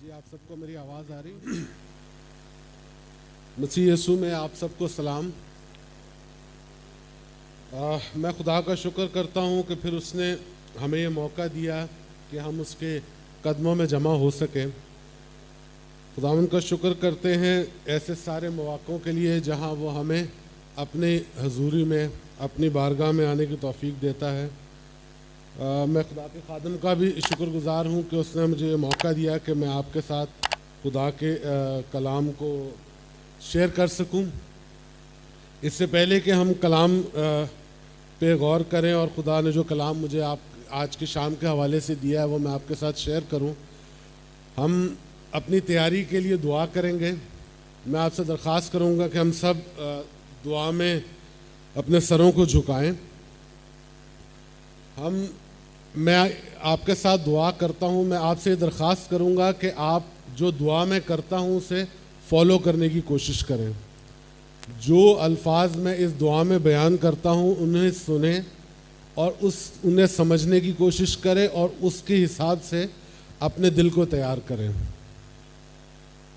جی آپ سب کو میری آواز آ رہی؟ مسیح یسوع میں آپ سب کو سلام۔ میں خدا کا شکر کرتا ہوں کہ پھر اس نے ہمیں یہ موقع دیا کہ ہم اس کے قدموں میں جمع ہو سکیں۔ خداوند کا شکر کرتے ہیں ایسے سارے مواقعوں کے لیے جہاں وہ ہمیں اپنے حضوری میں اپنی بارگاہ میں آنے کی توفیق دیتا ہے۔ میں خدا کے خادم کا بھی شکر گزار ہوں کہ اس نے مجھے یہ موقع دیا کہ میں آپ کے ساتھ خدا کے کلام کو شیئر کر سکوں۔ اس سے پہلے کہ ہم کلام پہ غور کریں اور خدا نے جو کلام مجھے آج کی شام کے حوالے سے دیا ہے وہ میں آپ کے ساتھ شیئر کروں، ہم اپنی تیاری کے لیے دعا کریں گے۔ میں آپ سے درخواست کروں گا کہ ہم سب دعا میں اپنے سروں کو جھکائیں۔ میں آپ کے ساتھ دعا کرتا ہوں، میں آپ سے درخواست کروں گا کہ آپ جو دعا میں کرتا ہوں اسے فالو کرنے کی کوشش کریں۔ جو الفاظ میں اس دعا میں بیان کرتا ہوں انہیں سنیں اور انہیں سمجھنے کی کوشش کریں اور اس کے حساب سے اپنے دل کو تیار کریں۔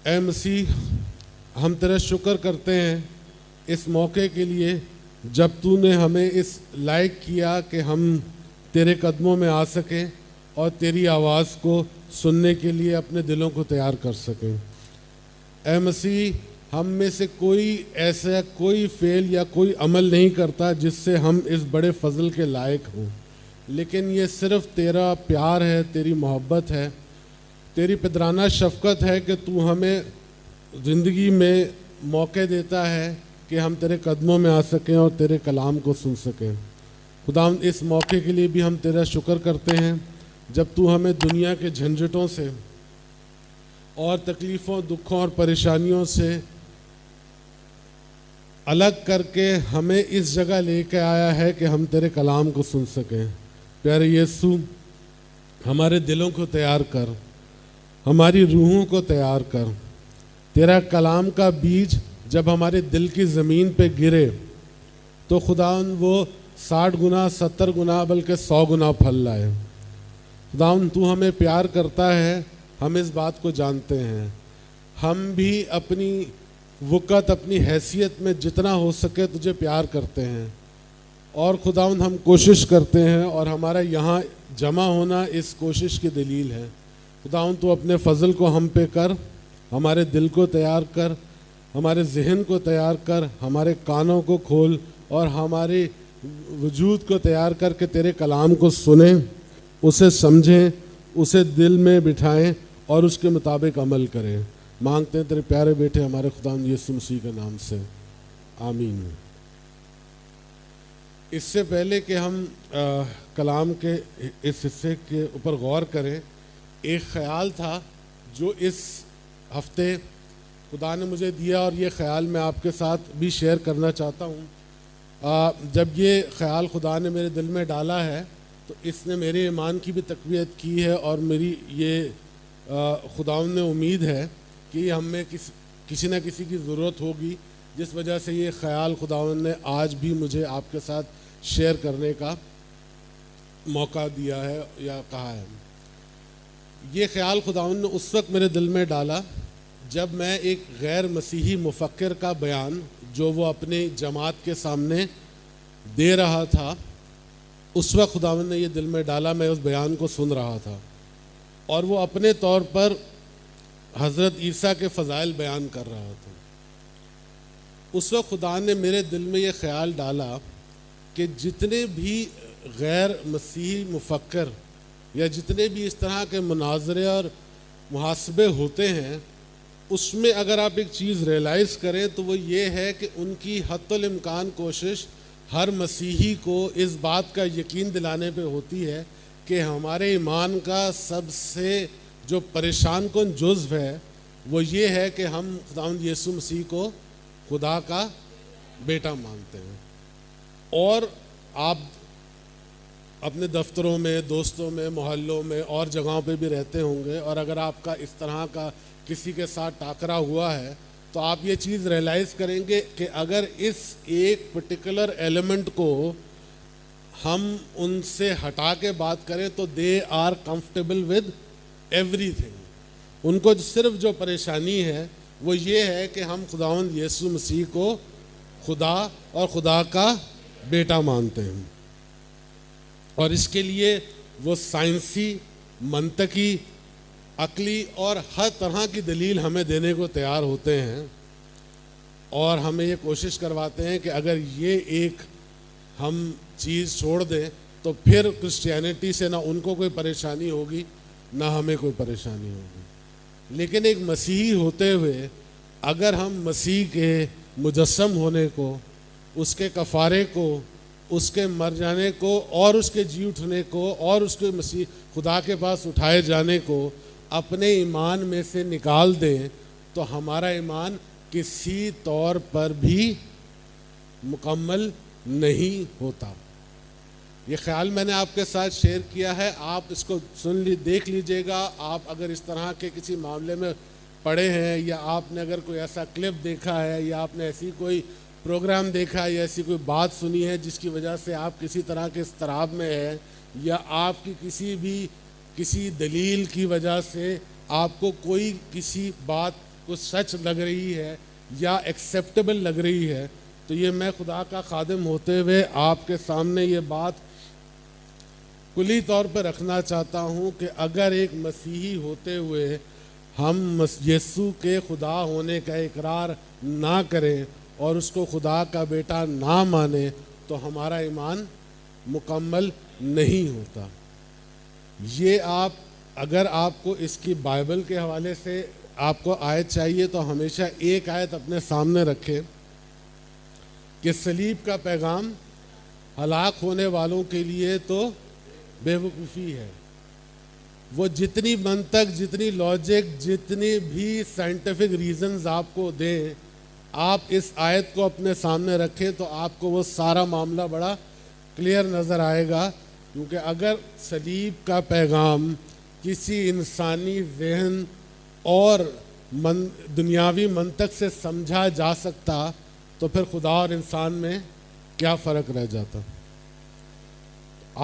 اے مسیح، ہم تیرا شکر کرتے ہیں اس موقع کے لیے جب تو نے ہمیں اس لائق کیا کہ ہم تیرے قدموں میں آ سکیں اور تیری آواز کو سننے کے لیے اپنے دلوں کو تیار کر سکیں۔ اے مسیح، ہم میں سے کوئی فعل یا کوئی عمل نہیں کرتا جس سے ہم اس بڑے فضل کے لائق ہوں، لیکن یہ صرف تیرا پیار ہے، تیری محبت ہے، تیری پدرانہ شفقت ہے کہ تو ہمیں زندگی میں موقع دیتا ہے کہ ہم تیرے قدموں میں آ سکیں اور تیرے کلام کو سن سکیں۔ خدا، اس موقع کے لیے بھی ہم تیرا شکر کرتے ہیں جب تو ہمیں دنیا کے جھنجھٹوں سے اور تکلیفوں، دکھوں اور پریشانیوں سے الگ کر کے ہمیں اس جگہ لے کے آیا ہے کہ ہم تیرے کلام کو سن سکیں۔ پیارے یسوع، ہمارے دلوں کو تیار کر، ہماری روحوں کو تیار کر۔ تیرا کلام کا بیج جب ہمارے دل کی زمین پہ گرے تو خداوند وہ 60 گنا، 70 گنا بلکہ 100 گنا پھل لائے۔ خداوند تو ہمیں پیار کرتا ہے، ہم اس بات کو جانتے ہیں۔ ہم بھی اپنی وقت، اپنی حیثیت میں جتنا ہو سکے تجھے پیار کرتے ہیں، اور خداوند ہم کوشش کرتے ہیں اور ہمارا یہاں جمع ہونا اس کوشش کی دلیل ہے۔ خداوند تو اپنے فضل کو ہم پہ کر، ہمارے دل کو تیار کر، ہمارے ذہن کو تیار کر، ہمارے کانوں کو کھول اور ہمارے وجود کو تیار کر کے تیرے کلام کو سنیں، اسے سمجھیں، اسے دل میں بٹھائیں اور اس کے مطابق عمل کریں۔ مانگتے ہیں تیرے پیارے بیٹے ہمارے خداوند یسوع مسیح کے نام سے، آمین۔ اس سے پہلے کہ ہم کلام کے اس حصے کے اوپر غور کریں، ایک خیال تھا جو اس ہفتے خدا نے مجھے دیا اور یہ خیال میں آپ کے ساتھ بھی شیئر کرنا چاہتا ہوں۔ جب یہ خیال خدا نے میرے دل میں ڈالا ہے تو اس نے میرے ایمان کی بھی تقویت کی ہے، اور میری یہ خداوند نے امید ہے کہ ہم میں کسی نہ کسی کی ضرورت ہوگی، جس وجہ سے یہ خیال خداوند نے آج بھی مجھے آپ کے ساتھ شیئر کرنے کا موقع دیا ہے یا کہا ہے۔ یہ خیال خداوند نے اس وقت میرے دل میں ڈالا جب میں ایک غیر مسیحی مفکر کا بیان جو وہ اپنے جماعت کے سامنے دے رہا تھا، اس وقت خداوند نے یہ دل میں ڈالا، میں اس بیان کو سن رہا تھا، اور وہ اپنے طور پر حضرت عیسیٰ کے فضائل بیان کر رہا تھا۔ اس وقت خدا نے میرے دل میں یہ خیال ڈالا کہ جتنے بھی غیر مسیحی مفکر یا جتنے بھی اس طرح کے مناظرے اور محاسبے ہوتے ہیں، اس میں اگر آپ ایک چیز ریئلائز کریں تو وہ یہ ہے کہ ان کی حتی الامکان کوشش ہر مسیحی کو اس بات کا یقین دلانے پہ ہوتی ہے کہ ہمارے ایمان کا سب سے جو پریشان کن جزو ہے وہ یہ ہے کہ ہم خداوند یسوع مسیح کو خدا کا بیٹا مانتے ہیں۔ اور آپ اپنے دفتروں میں، دوستوں میں، محلوں میں اور جگہوں پہ بھی رہتے ہوں گے، اور اگر آپ کا اس طرح کا کسی کے ساتھ ٹاکرا ہوا ہے تو آپ یہ چیز ریئلائز کریں گے کہ اگر اس ایک پرٹیکولر ایلیمنٹ کو ہم ان سے ہٹا کے بات کریں تو دے آر کمفرٹیبل ود ایوری تھنگ۔ ان کو صرف جو پریشانی ہے وہ یہ ہے کہ ہم خداوند یسوع مسیح کو خدا اور خدا کا بیٹا مانتے ہیں، اور اس کے لیے وہ سائنسی، منطقی، عقلی اور ہر طرح کی دلیل ہمیں دینے کو تیار ہوتے ہیں، اور ہمیں یہ کوشش کرواتے ہیں کہ اگر یہ ایک ہم چیز چھوڑ دیں تو پھر کرسچینٹی سے نہ ان کو کوئی پریشانی ہوگی نہ ہمیں کوئی پریشانی ہوگی۔ لیکن ایک مسیحی ہوتے ہوئے اگر ہم مسیح کے مجسم ہونے کو، اس کے کفارے کو، اس کے مر جانے کو اور اس کے جی اٹھنے کو اور اس کے مسیح خدا کے پاس اٹھائے جانے کو اپنے ایمان میں سے نکال دیں تو ہمارا ایمان کسی طور پر بھی مکمل نہیں ہوتا۔ یہ خیال میں نے آپ کے ساتھ شیئر کیا ہے، آپ اس کو دیکھ لیجئے گا۔ آپ اگر اس طرح کے کسی معاملے میں پڑھے ہیں، یا آپ نے اگر کوئی ایسا کلپ دیکھا ہے، یا آپ نے ایسی کوئی پروگرام دیکھا ہے، یا ایسی کوئی بات سنی ہے جس کی وجہ سے آپ کسی طرح کے اضطراب میں ہیں، یا آپ کی کسی دلیل کی وجہ سے آپ کو کوئی کسی بات کو سچ لگ رہی ہے یا ایکسیپٹیبل لگ رہی ہے، تو یہ میں خدا کا خادم ہوتے ہوئے آپ کے سامنے یہ بات کلی طور پہ رکھنا چاہتا ہوں کہ اگر ایک مسیحی ہوتے ہوئے ہم یسوع کے خدا ہونے کا اقرار نہ کریں اور اس کو خدا کا بیٹا نہ مانیں تو ہمارا ایمان مکمل نہیں ہوتا۔ یہ اگر آپ کو اس کی بائبل کے حوالے سے آپ کو آیت چاہیے تو ہمیشہ ایک آیت اپنے سامنے رکھیں کہ صلیب کا پیغام ہلاک ہونے والوں کے لیے تو بے وقوفی ہے۔ وہ جتنی منطق، جتنی لاجک، جتنی بھی سائنٹیفک ریزنز آپ کو دیں، آپ اس آیت کو اپنے سامنے رکھیں تو آپ کو وہ سارا معاملہ بڑا کلیئر نظر آئے گا۔ کیونکہ اگر صلیب کا پیغام کسی انسانی ذہن اور دنیاوی منطق سے سمجھا جا سکتا تو پھر خدا اور انسان میں کیا فرق رہ جاتا؟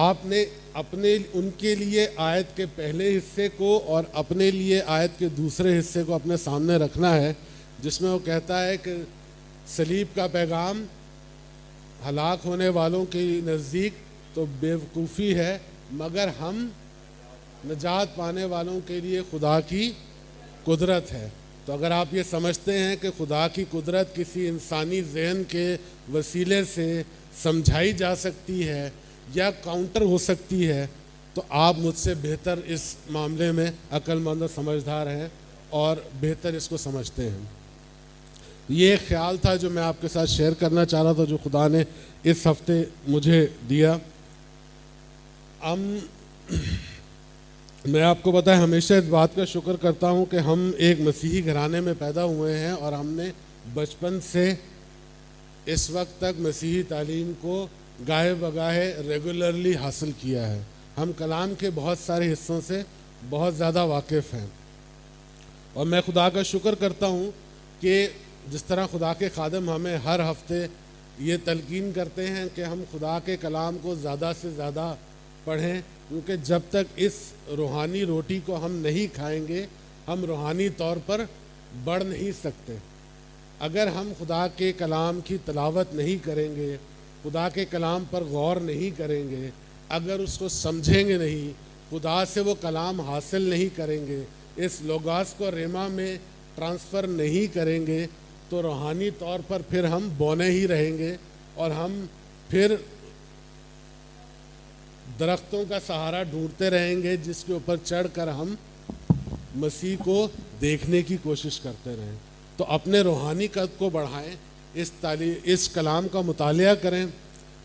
آپ نے ان کے لیے آیت کے پہلے حصے کو اور اپنے لیے آیت کے دوسرے حصے کو اپنے سامنے رکھنا ہے، جس میں وہ کہتا ہے کہ صلیب کا پیغام ہلاک ہونے والوں کے نزدیک تو بے وقوفی ہے، مگر ہم نجات پانے والوں کے لیے خدا کی قدرت ہے۔ تو اگر آپ یہ سمجھتے ہیں کہ خدا کی قدرت کسی انسانی ذہن کے وسیلے سے سمجھائی جا سکتی ہے یا کاؤنٹر ہو سکتی ہے تو آپ مجھ سے بہتر اس معاملے میں عقل مند و سمجھدار ہیں اور بہتر اس کو سمجھتے ہیں۔ یہ ایک خیال تھا جو میں آپ کے ساتھ شیئر کرنا چاہ رہا تھا، جو خدا نے اس ہفتے مجھے دیا۔ میں آپ کو بتائیں، ہمیشہ اس بات کا شکر کرتا ہوں کہ ہم ایک مسیحی گھرانے میں پیدا ہوئے ہیں اور ہم نے بچپن سے اس وقت تک مسیحی تعلیم کو گاہے بگاہے ریگولرلی حاصل کیا ہے۔ ہم کلام کے بہت سارے حصوں سے بہت زیادہ واقف ہیں، اور میں خدا کا شکر کرتا ہوں کہ جس طرح خدا کے خادم ہمیں ہر ہفتے یہ تلقین کرتے ہیں کہ ہم خدا کے کلام کو زیادہ سے زیادہ پڑھیں، کیونکہ جب تک اس روحانی روٹی کو ہم نہیں کھائیں گے ہم روحانی طور پر بڑھ نہیں سکتے۔ اگر ہم خدا کے کلام کی تلاوت نہیں کریں گے، خدا کے کلام پر غور نہیں کریں گے، اگر اس کو سمجھیں گے نہیں، خدا سے وہ کلام حاصل نہیں کریں گے، اس لوگاس کو ریما میں ٹرانسفر نہیں کریں گے، تو روحانی طور پر پھر ہم بونے ہی رہیں گے اور ہم پھر درختوں کا سہارا ڈھونڈتے رہیں گے جس کے اوپر چڑھ کر ہم مسیح کو دیکھنے کی کوشش کرتے رہیں۔ تو اپنے روحانی قد کو بڑھائیں، اس کلام کا مطالعہ کریں،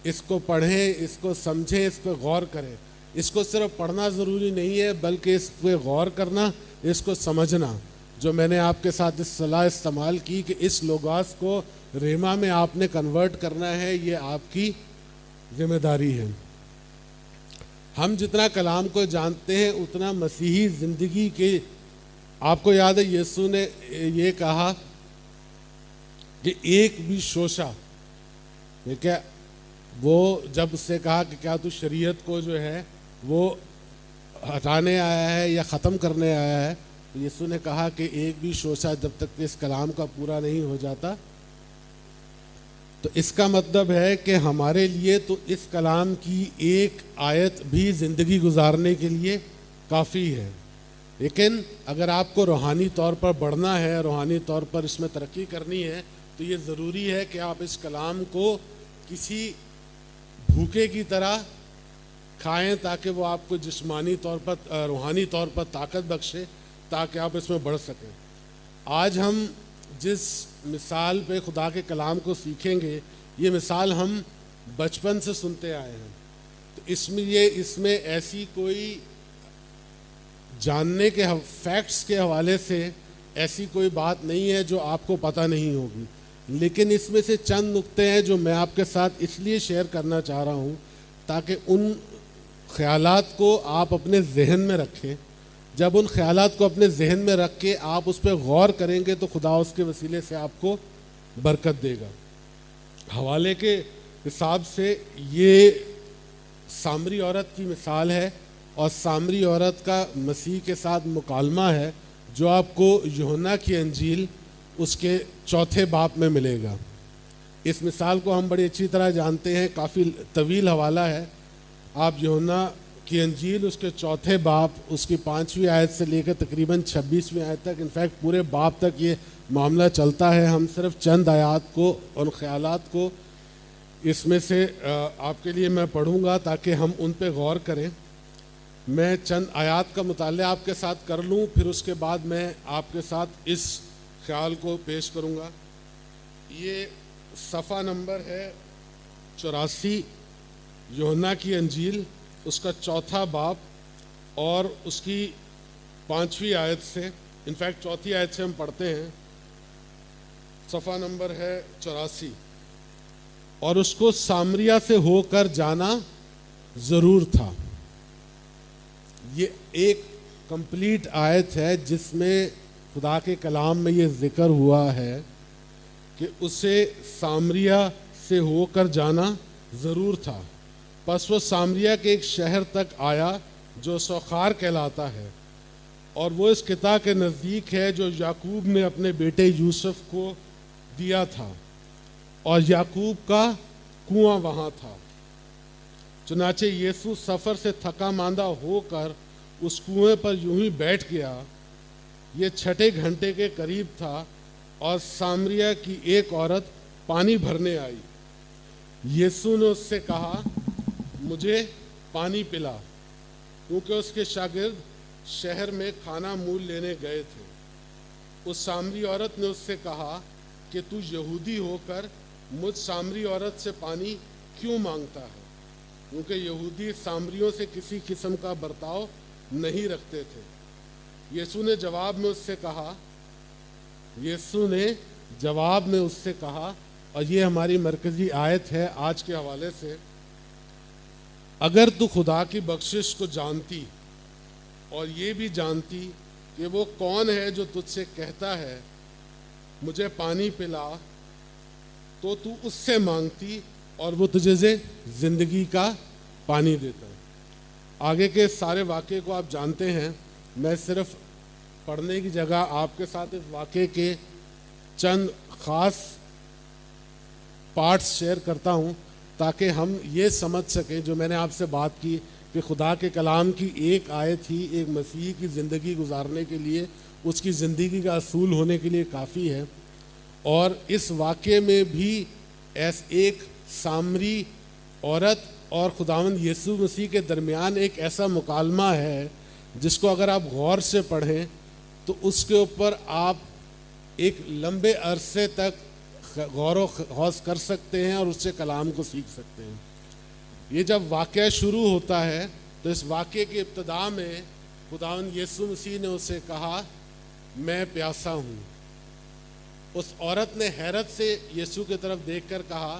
اس کو پڑھیں، اس کو سمجھیں، اس پہ غور کریں۔ اس کو صرف پڑھنا ضروری نہیں ہے بلکہ اس پہ غور کرنا، اس کو سمجھنا۔ جو میں نے آپ کے ساتھ اس صلاح استعمال کی کہ اس لوگاس کو ریما میں آپ نے کنورٹ کرنا ہے، یہ آپ کی ذمہ داری ہے۔ ہم جتنا کلام کو جانتے ہیں اتنا مسیحی زندگی کے، آپ کو یاد ہے یسوع نے یہ کہا کہ ایک بھی شوشہ، ٹھیک ہے، وہ جب اس سے کہا کہ کیا تو شریعت کو جو ہے وہ ہٹانے آیا ہے یا ختم کرنے آیا ہے، تو یسوع نے کہا کہ ایک بھی شوشہ جب تک کہ اس کلام کا پورا نہیں ہو جاتا. تو اس کا مطلب ہے کہ ہمارے لیے تو اس کلام کی ایک آیت بھی زندگی گزارنے کے لیے کافی ہے. لیکن اگر آپ کو روحانی طور پر بڑھنا ہے، روحانی طور پر اس میں ترقی کرنی ہے، تو یہ ضروری ہے کہ آپ اس کلام کو کسی بھوکے کی طرح کھائیں تاکہ وہ آپ کو جسمانی طور پر، روحانی طور پر طاقت بخشے تاکہ آپ اس میں بڑھ سکیں. آج ہم جس مثال پہ خدا کے کلام کو سیکھیں گے، یہ مثال ہم بچپن سے سنتے آئے ہیں. تو اس میں ایسی کوئی جاننے کے فیکٹس کے حوالے سے ایسی کوئی بات نہیں ہے جو آپ کو پتہ نہیں ہوگی. لیکن اس میں سے چند نقطے ہیں جو میں آپ کے ساتھ اس لیے شیئر کرنا چاہ رہا ہوں تاکہ ان خیالات کو آپ اپنے ذہن میں رکھیں. جب ان خیالات کو اپنے ذہن میں رکھ کے آپ اس پہ غور کریں گے تو خدا اس کے وسیلے سے آپ کو برکت دے گا. حوالے کے حساب سے یہ سامری عورت کی مثال ہے، اور سامری عورت کا مسیح کے ساتھ مکالمہ ہے جو آپ کو یوحنا کی انجیل اس کے 4 باب میں ملے گا. اس مثال کو ہم بڑی اچھی طرح جانتے ہیں، کافی طویل حوالہ ہے. آپ یوحنا کی انجیل اس کے 4 باب اس کی 5ویں آیت سے لے کر تقریباً 26ویں آیت تک، انفیکٹ پورے باب تک یہ معاملہ چلتا ہے. ہم صرف چند آیات کو، ان خیالات کو اس میں سے آپ کے لیے میں پڑھوں گا تاکہ ہم ان پہ غور کریں. میں چند آیات کا مطالعہ آپ کے ساتھ کر لوں، پھر اس کے بعد میں آپ کے ساتھ اس خیال کو پیش کروں گا. یہ صفحہ نمبر ہے 84، یوحنا کی انجیل اس کا 4 باب اور اس کی 5ویں آیت سے، انفیکٹ 4 آیت سے ہم پڑھتے ہیں. صفحہ نمبر ہے 84. اور اس کو سامریہ سے ہو کر جانا ضرور تھا. یہ ایک کمپلیٹ آیت ہے جس میں خدا کے کلام میں یہ ذکر ہوا ہے کہ اسے سامریہ سے ہو کر جانا ضرور تھا. پس وہ سامریہ کے ایک شہر تک آیا جو سوخار کہلاتا ہے، اور وہ اس قطعہ کے نزدیک ہے جو یعقوب نے اپنے بیٹے یوسف کو دیا تھا، اور یعقوب کا کنواں وہاں تھا. چنانچہ یسوع سفر سے تھکا ماندہ ہو کر اس کنویں پر یوں ہی بیٹھ گیا. یہ 6 گھنٹے کے قریب تھا، اور سامریہ کی ایک عورت پانی بھرنے آئی. یسوع نے اس سے کہا، مجھے پانی پلا، کیونکہ اس کے شاگرد شہر میں کھانا مول لینے گئے تھے. اس سامری عورت نے اس سے کہا کہ تو یہودی ہو کر مجھ سامری عورت سے پانی کیوں مانگتا ہے؟ کیونکہ یہودی سامریوں سے کسی قسم کا برتاؤ نہیں رکھتے تھے. یسوع نے جواب میں اس سے کہا، اور یہ ہماری مرکزی آیت ہے آج کے حوالے سے، اگر تو خدا کی بخشش کو جانتی اور یہ بھی جانتی کہ وہ کون ہے جو تجھ سے کہتا ہے مجھے پانی پلا، تو اس سے مانگتی اور وہ تجھے سے زندگی کا پانی دیتا. آگے کے سارے واقعے کو آپ جانتے ہیں. میں صرف پڑھنے کی جگہ آپ کے ساتھ اس واقعے کے چند خاص پارٹس شیئر کرتا ہوں تاکہ ہم یہ سمجھ سکیں جو میں نے آپ سے بات کی کہ خدا کے کلام کی ایک آیت ہی ایک مسیحی کی زندگی گزارنے کے لیے، اس کی زندگی کا اصول ہونے کے لیے کافی ہے. اور اس واقعے میں بھی ایک سامری عورت اور خداوند یسوع مسیح کے درمیان ایک ایسا مکالمہ ہے جس کو اگر آپ غور سے پڑھیں تو اس کے اوپر آپ ایک لمبے عرصے تک غور و خوض کر سکتے ہیں اور اس سے کلام کو سیکھ سکتے ہیں. یہ جب واقعہ شروع ہوتا ہے تو اس واقعے کی ابتدا میں خداوند یسوع مسیح نے اسے کہا، میں پیاسا ہوں. اس عورت نے حیرت سے یسوع کی طرف دیکھ کر کہا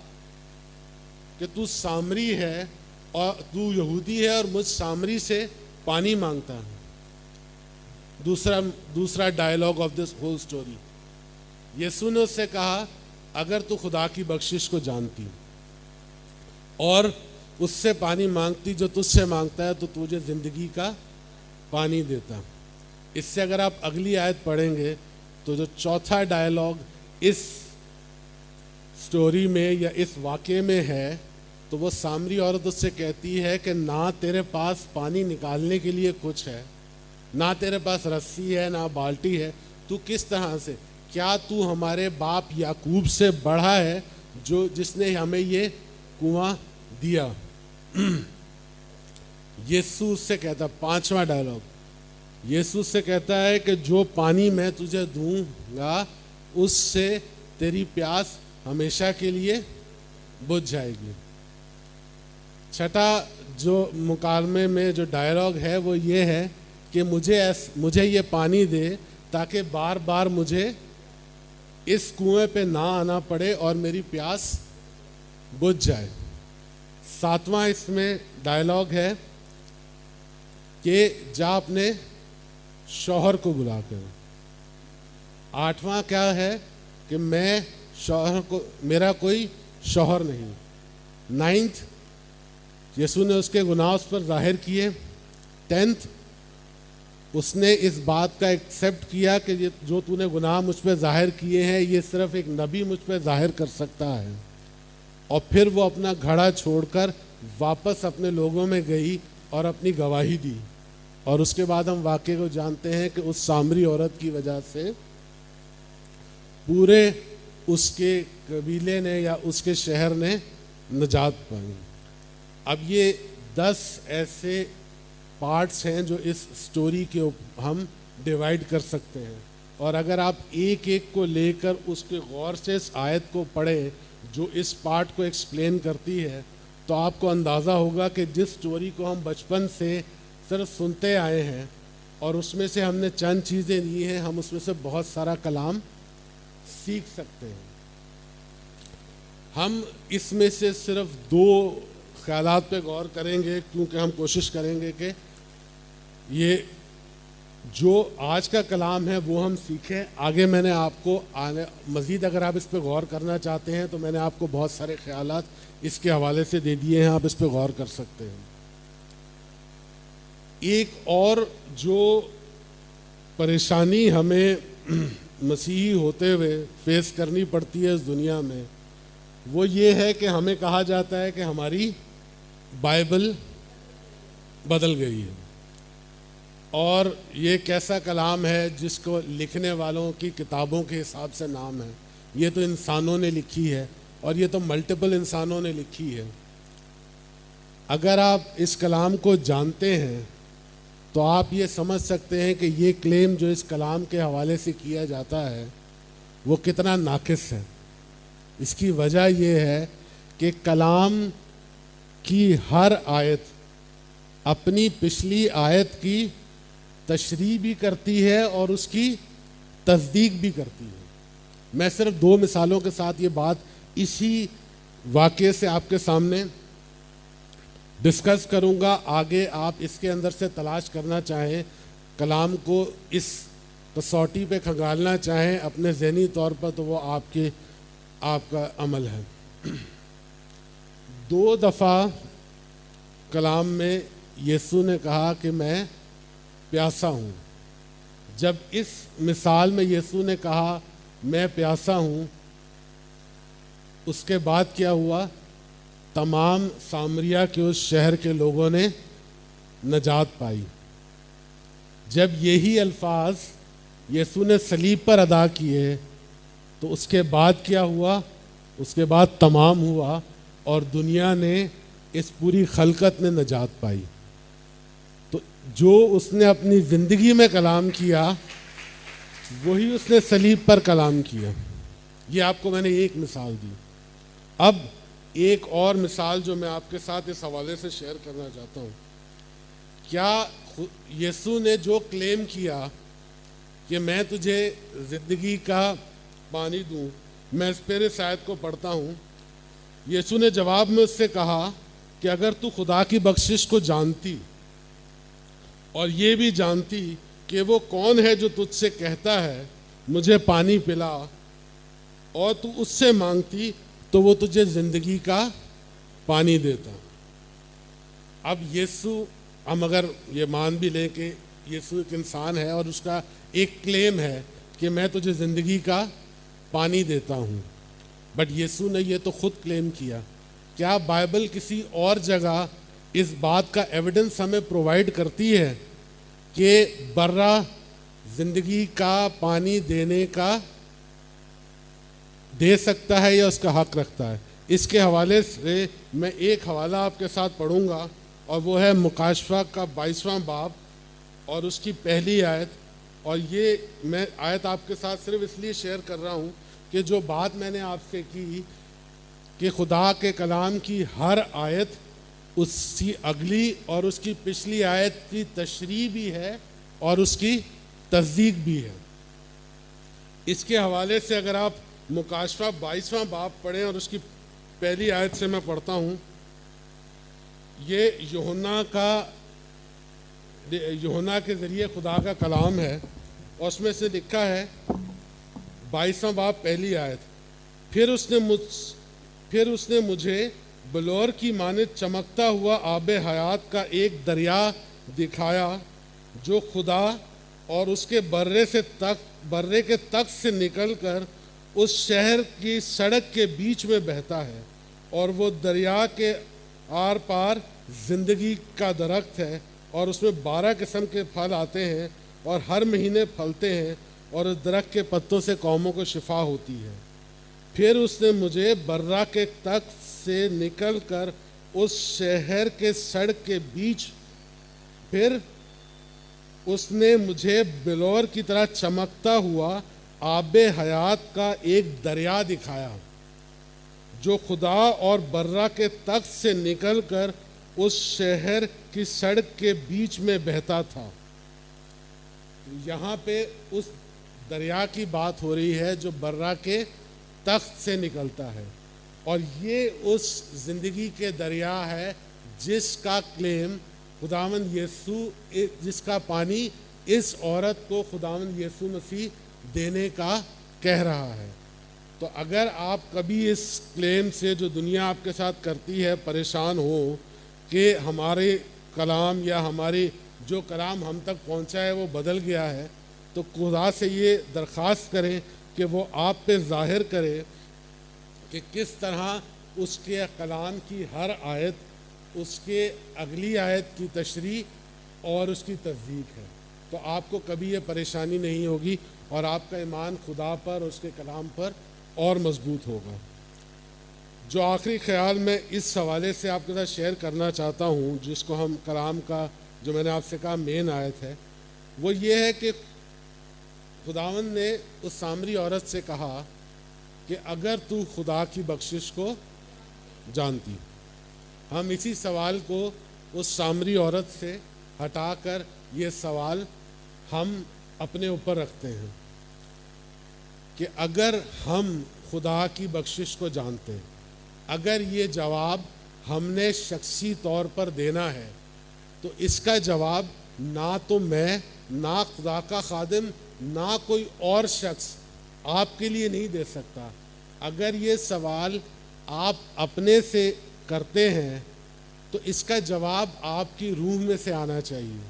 کہ تو سامری ہے اور تو یہودی ہے اور مجھ سامری سے پانی مانگتا ہے. دوسرا dialogue of this whole story. یسوع نے اس سے کہا، اگر تو خدا کی بخشش کو جانتی اور اس سے پانی مانگتی جو تجھ سے مانگتا ہے تو تجھے زندگی کا پانی دیتا. اس سے اگر آپ اگلی آیت پڑھیں گے تو جو چوتھا ڈائلاگ اس سٹوری میں یا اس واقعے میں ہے، تو وہ سامری عورت اس سے کہتی ہے کہ نہ تیرے پاس پانی نکالنے کے لیے کچھ ہے، نہ تیرے پاس رسی ہے، نہ بالٹی ہے، تو کس طرح سے، کیا تو ہمارے باپ یعقوب سے بڑا ہے جس نے ہمیں یہ کنواں دیا؟ یسوع سے کہتا، پانچواں ڈائلاگ، یسوع سے کہتا ہے کہ جو پانی میں تجھے دوں گا اس سے تیری پیاس ہمیشہ کے لیے بجھ جائے گی۔ چھٹا جو مکالمے میں جو ڈائلاگ ہے وہ یہ ہے کہ مجھے یہ پانی دے تاکہ بار بار مجھے اس کنویں پہ نہ آنا پڑے اور میری پیاس بجھ جائے۔ ساتواں اس میں ڈائلاگ ہے کہ جا اپنے شوہر کو بلا کر۔ آٹھواں کیا ہے کہ میرا کوئی شوہر نہیں۔ نائنتھ، یسوع نے اس کے گناہ اس پر ظاہر کیے۔ ٹینتھ، اس نے اس بات کا ایکسیپٹ کیا کہ جو تو نے گناہ مجھ پہ ظاہر کیے ہیں یہ صرف ایک نبی مجھ پہ ظاہر کر سکتا ہے۔ اور پھر وہ اپنا گھڑا چھوڑ کر واپس اپنے لوگوں میں گئی اور اپنی گواہی دی۔ اور اس کے بعد ہم واقعے کو جانتے ہیں کہ اس سامری عورت کی وجہ سے پورے اس کے قبیلے نے یا اس کے شہر نے نجات پائی۔ اب یہ 10 ایسے پارٹس ہیں جو اس سٹوری کے ہم ڈیوائیڈ کر سکتے ہیں، اور اگر آپ ایک ایک کو لے کر اس کے غور سے اس آیت کو پڑھیں جو اس پارٹ کو ایکسپلین کرتی ہے، تو آپ کو اندازہ ہوگا کہ جس سٹوری کو ہم بچپن سے صرف سنتے آئے ہیں اور اس میں سے ہم نے چند چیزیں لی ہیں، ہم اس میں سے بہت سارا کلام سیکھ سکتے ہیں۔ ہم اس میں سے صرف 2 خیالات پہ غور کریں گے، کیونکہ ہم کوشش کریں گے کہ یہ جو آج کا کلام ہے وہ ہم سیکھیں۔ آگے میں نے آپ کو مزید اگر آپ اس پہ غور کرنا چاہتے ہیں تو میں نے آپ کو بہت سارے خیالات اس کے حوالے سے دے دیے ہیں، آپ اس پہ غور کر سکتے ہیں۔ ایک اور جو پریشانی ہمیں مسیحی ہوتے ہوئے فیس کرنی پڑتی ہے اس دنیا میں، وہ یہ ہے کہ ہمیں کہا جاتا ہے کہ ہماری بائبل بدل گئی ہے، اور یہ کیسا کلام ہے جس کو لکھنے والوں کی کتابوں کے حساب سے نام ہے، یہ تو انسانوں نے لکھی ہے، اور یہ تو ملٹیپل انسانوں نے لکھی ہے۔ اگر آپ اس کلام کو جانتے ہیں تو آپ یہ سمجھ سکتے ہیں کہ یہ کلیم جو اس کلام کے حوالے سے کیا جاتا ہے وہ کتنا ناقص ہے۔ اس کی وجہ یہ ہے کہ کلام کی ہر آیت اپنی پچھلی آیت کی تشریح بھی کرتی ہے اور اس کی تصدیق بھی کرتی ہے۔ میں صرف 2 مثالوں کے ساتھ یہ بات اسی واقعے سے آپ کے سامنے ڈسکس کروں گا۔ آگے آپ اس کے اندر سے تلاش کرنا چاہیں، کلام کو اس کسوٹی پہ کھنگالنا چاہیں اپنے ذہنی طور پر، تو وہ آپ کا عمل ہے۔ 2 دفعہ کلام میں یسوع نے کہا کہ میں پیاسا ہوں۔ جب اس مثال میں یسوع نے کہا میں پیاسا ہوں، اس کے بعد کیا ہوا؟ تمام سامریہ کے اس شہر کے لوگوں نے نجات پائی۔ جب یہی الفاظ یسوع نے صلیب پر ادا کیے تو اس کے بعد کیا ہوا؟ اس کے بعد تمام ہوا اور دنیا نے، اس پوری خلقت نے نجات پائی۔ تو جو اس نے اپنی زندگی میں کلام کیا وہی اس نے صلیب پر کلام کیا۔ یہ آپ کو میں نے ایک مثال دی۔ اب ایک اور مثال جو میں آپ کے ساتھ اس حوالے سے شیئر کرنا چاہتا ہوں۔ کیا یسوع نے جو کلیم کیا کہ میں تجھے زندگی کا پانی دوں، میں اس پہ اس آیت کو پڑھتا ہوں۔ یسوع نے جواب میں اس سے کہا کہ اگر تو خدا کی بخشش کو جانتی اور یہ بھی جانتی کہ وہ کون ہے جو تجھ سے کہتا ہے مجھے پانی پلا، اور تو اس سے مانگتی تو وہ تجھے زندگی کا پانی دیتا۔ اب یسوع، ہم اگر یہ مان بھی لیں کہ یسوع ایک انسان ہے اور اس کا ایک کلیم ہے کہ میں تجھے زندگی کا پانی دیتا ہوں، بٹ یسوع نے یہ تو خود کلیم کیا۔ کیا بائبل کسی اور جگہ اس بات کا ایویڈنس ہمیں پرووائڈ کرتی ہے کہ برہ زندگی کا پانی دینے کا دے سکتا ہے یا اس کا حق رکھتا ہے؟ اس کے حوالے سے میں ایک حوالہ آپ کے ساتھ پڑھوں گا، اور وہ ہے مکاشفہ کا 22واں باب اور اس کی پہلی آیت۔ اور یہ میں آیت آپ کے ساتھ صرف اس لیے شیئر کر رہا ہوں کہ جو بات میں نے آپ سے کی کہ خدا کے کلام کی ہر آیت اس کی اگلی اور اس کی پچھلی آیت کی تشریح بھی ہے اور اس کی تصدیق بھی ہے۔ اس کے حوالے سے اگر آپ مکاشفہ 22واں باب پڑھیں اور اس کی پہلی آیت سے میں پڑھتا ہوں، یہ یوحنا کے ذریعے خدا کا کلام ہے، اور اس میں سے لکھا ہے 22واں باب پہلی آیت، پھر اس نے مجھے بلور کی مانند چمکتا ہوا آب حیات کا ایک دریا دکھایا جو خدا اور اس کے برے کے تخت سے نکل کر اس شہر کی سڑک کے بیچ میں بہتا ہے، اور وہ دریا کے آر پار زندگی کا درخت ہے، اور اس میں 12 قسم کے پھل آتے ہیں اور ہر مہینے پھلتے ہیں، اور اس درخت کے پتوں سے قوموں کو شفا ہوتی ہے۔ پھر اس نے مجھے برہ کے تخت سے نکل کر اس شہر کے سڑک کے بیچ، پھر اس نے مجھے بلور کی طرح چمکتا ہوا آب حیات کا ایک دریا دکھایا جو خدا اور برہ کے تخت سے نکل کر اس شہر کی سڑک کے بیچ میں بہتا تھا۔ یہاں پہ اس دریا کی بات ہو رہی ہے جو برہ کے تخت سے نکلتا ہے، اور یہ اس زندگی کے دریا ہے جس کا کلیم خداوند یسوع، جس کا پانی اس عورت کو خداوند یسوع مسیح دینے کا کہہ رہا ہے۔ تو اگر آپ کبھی اس کلیم سے جو دنیا آپ کے ساتھ کرتی ہے پریشان ہو کہ ہمارے کلام یا ہماری جو کلام ہم تک پہنچا ہے وہ بدل گیا ہے، تو خدا سے یہ درخواست کریں کہ وہ آپ پہ ظاہر کرے کہ کس طرح اس کے کلام کی ہر آیت اس کے اگلی آیت کی تشریح اور اس کی تصدیق ہے، تو آپ کو کبھی یہ پریشانی نہیں ہوگی اور آپ کا ایمان خدا پر اور اس کے کلام پر اور مضبوط ہوگا۔ جو آخری خیال میں اس حوالے سے آپ کے ساتھ شیئر کرنا چاہتا ہوں، جس کو ہم کلام کا جو میں نے آپ سے کہا مین آیت ہے، وہ یہ ہے کہ خداوند نے اس سامری عورت سے کہا کہ اگر تو خدا کی بخشش کو جانتی۔ ہم اسی سوال کو اس سامری عورت سے ہٹا کر یہ سوال ہم اپنے اوپر رکھتے ہیں کہ اگر ہم خدا کی بخشش کو جانتے، اگر یہ جواب ہم نے شخصی طور پر دینا ہے، تو اس کا جواب نہ تو میں، نہ خدا کا خادم، نہ کوئی اور شخص آپ کے لیے نہیں دے سکتا۔ اگر یہ سوال آپ اپنے سے کرتے ہیں تو اس کا جواب آپ کی روح میں سے آنا چاہیے۔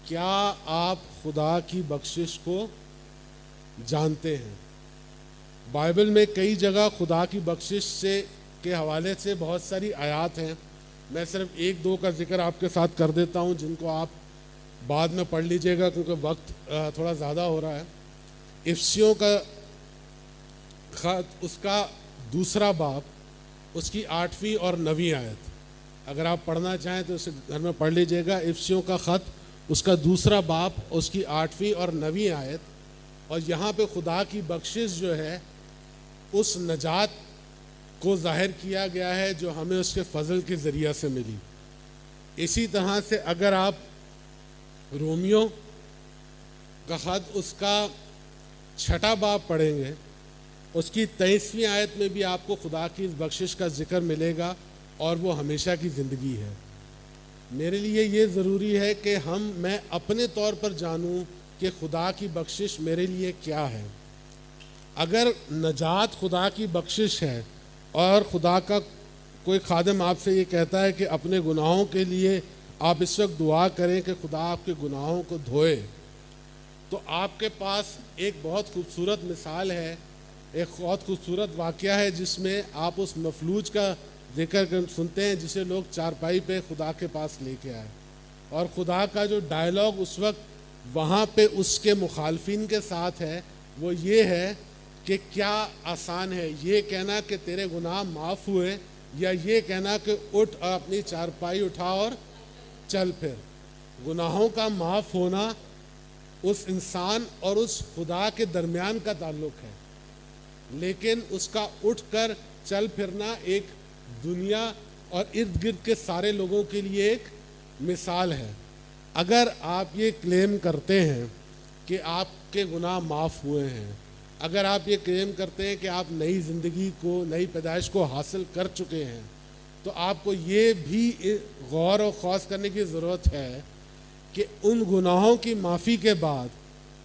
کیا آپ خدا کی بخشش کو جانتے ہیں؟ بائبل میں کئی جگہ خدا کی بخشش سے کے حوالے سے بہت ساری آیات ہیں، میں صرف ایک دو کا ذکر آپ کے ساتھ کر دیتا ہوں جن کو آپ بعد میں پڑھ لیجئے گا کیونکہ وقت تھوڑا زیادہ ہو رہا ہے۔ افسیوں کا خط، اس کا 2 باب، اس کی 8ویں اور 9ویں آیت، اگر آپ پڑھنا چاہیں تو اسے گھر میں پڑھ لیجئے گا۔ افسیوں کا خط، اس کا 2 باب، اس کی 8ویں اور 9ویں آیت، اور یہاں پہ خدا کی بخشش جو ہے اس نجات کو ظاہر کیا گیا ہے جو ہمیں اس کے فضل کے ذریعہ سے ملی۔ اسی طرح سے اگر آپ رومیو کا خط، اس کا 6 باب پڑھیں گے، اس کی 23ویں آیت میں بھی آپ کو خدا کی اس بخشش کا ذکر ملے گا، اور وہ ہمیشہ کی زندگی ہے۔ میرے لیے یہ ضروری ہے کہ میں اپنے طور پر جانوں کہ خدا کی بخشش میرے لیے کیا ہے۔ اگر نجات خدا کی بخشش ہے اور خدا کا کوئی خادم آپ سے یہ کہتا ہے کہ اپنے گناہوں کے لیے آپ اس وقت دعا کریں کہ خدا آپ کے گناہوں کو دھوئے، تو آپ کے پاس ایک بہت خوبصورت مثال ہے، ایک بہت خوبصورت واقعہ ہے جس میں آپ اس مفلوج کا ذکر سنتے ہیں جسے لوگ چارپائی پہ خدا کے پاس لے کے آئے، اور خدا کا جو ڈائلاگ اس وقت وہاں پہ اس کے مخالفین کے ساتھ ہے وہ یہ ہے کہ کیا آسان ہے یہ کہنا کہ تیرے گناہ معاف ہوئے، یا یہ کہنا کہ اٹھ اور اپنی چارپائی اٹھا اور چل پھر۔ گناہوں کا معاف ہونا اس انسان اور اس خدا کے درمیان کا تعلق ہے، لیکن اس کا اٹھ کر چل پھرنا ایک دنیا اور ارد گرد کے سارے لوگوں کے لیے ایک مثال ہے۔ اگر آپ یہ کلیم کرتے ہیں کہ آپ کے گناہ معاف ہوئے ہیں، اگر آپ یہ کلیم کرتے ہیں کہ آپ نئی زندگی کو، نئی پیدائش کو حاصل کر چکے ہیں، تو آپ کو یہ بھی غور و خوض کرنے کی ضرورت ہے کہ ان گناہوں کی معافی کے بعد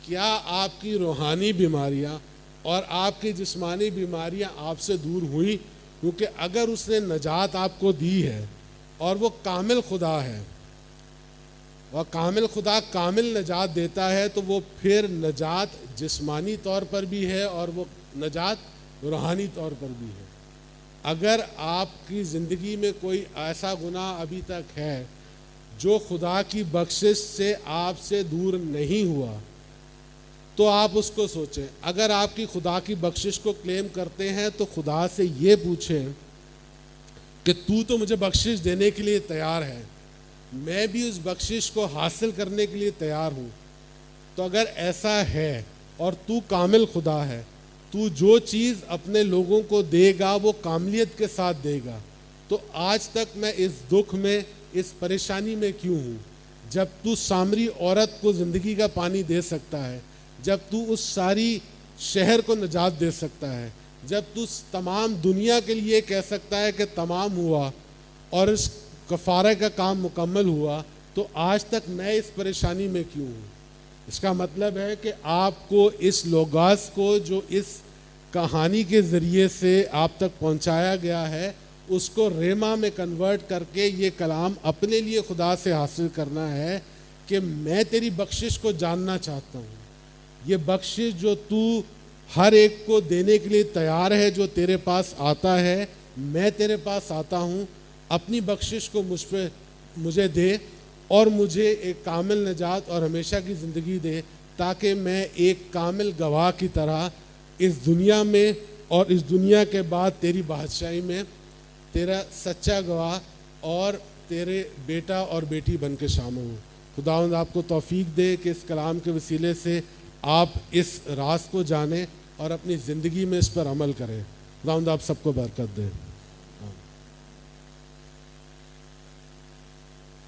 کیا آپ کی روحانی بیماریاں اور آپ کی جسمانی بیماریاں آپ سے دور ہوئیں؟ کیونکہ اگر اس نے نجات آپ کو دی ہے اور وہ کامل خدا ہے، اور کامل خدا کامل نجات دیتا ہے، تو وہ پھر نجات جسمانی طور پر بھی ہے اور وہ نجات روحانی طور پر بھی ہے۔ اگر آپ کی زندگی میں کوئی ایسا گناہ ابھی تک ہے جو خدا کی بخشش سے آپ سے دور نہیں ہوا، تو آپ اس کو سوچیں۔ اگر آپ کی خدا کی بخشش کو کلیم کرتے ہیں تو خدا سے یہ پوچھیں کہ تو مجھے بخشش دینے کے لیے تیار ہے، میں بھی اس بخشش کو حاصل کرنے کے لیے تیار ہوں۔ تو اگر ایسا ہے اور تو کامل خدا ہے، تو جو چیز اپنے لوگوں کو دے گا وہ کاملیت کے ساتھ دے گا، تو آج تک میں اس دکھ میں، اس پریشانی میں کیوں ہوں؟ جب تو سامری عورت کو زندگی کا پانی دے سکتا ہے، جب تو اس ساری شہر کو نجات دے سکتا ہے، جب تو تمام دنیا کے لیے کہہ سکتا ہے کہ تمام ہوا اور اس کفارہ کا کام مکمل ہوا، تو آج تک میں اس پریشانی میں کیوں ہوں؟ اس کا مطلب ہے کہ آپ کو اس لوگاس کو جو اس کہانی کے ذریعے سے آپ تک پہنچایا گیا ہے، اس کو ریما میں کنورٹ کر کے یہ کلام اپنے لیے خدا سے حاصل کرنا ہے کہ میں تیری بخشش کو جاننا چاہتا ہوں۔ یہ بخشش جو تو ہر ایک کو دینے کے لیے تیار ہے، جو تیرے پاس آتا ہے، میں تیرے پاس آتا ہوں، اپنی بخشش کو مجھے دے اور مجھے ایک کامل نجات اور ہمیشہ کی زندگی دے، تاکہ میں ایک کامل گواہ کی طرح اس دنیا میں اور اس دنیا کے بعد تیری بادشاہی میں تیرا سچا گواہ اور تیرے بیٹا اور بیٹی بن کے شامل ہوں۔ خداوند آپ کو توفیق دے کہ اس کلام کے وسیلے سے آپ اس راز کو جانیں اور اپنی زندگی میں اس پر عمل کریں۔ خداوند آپ سب کو برکت دے۔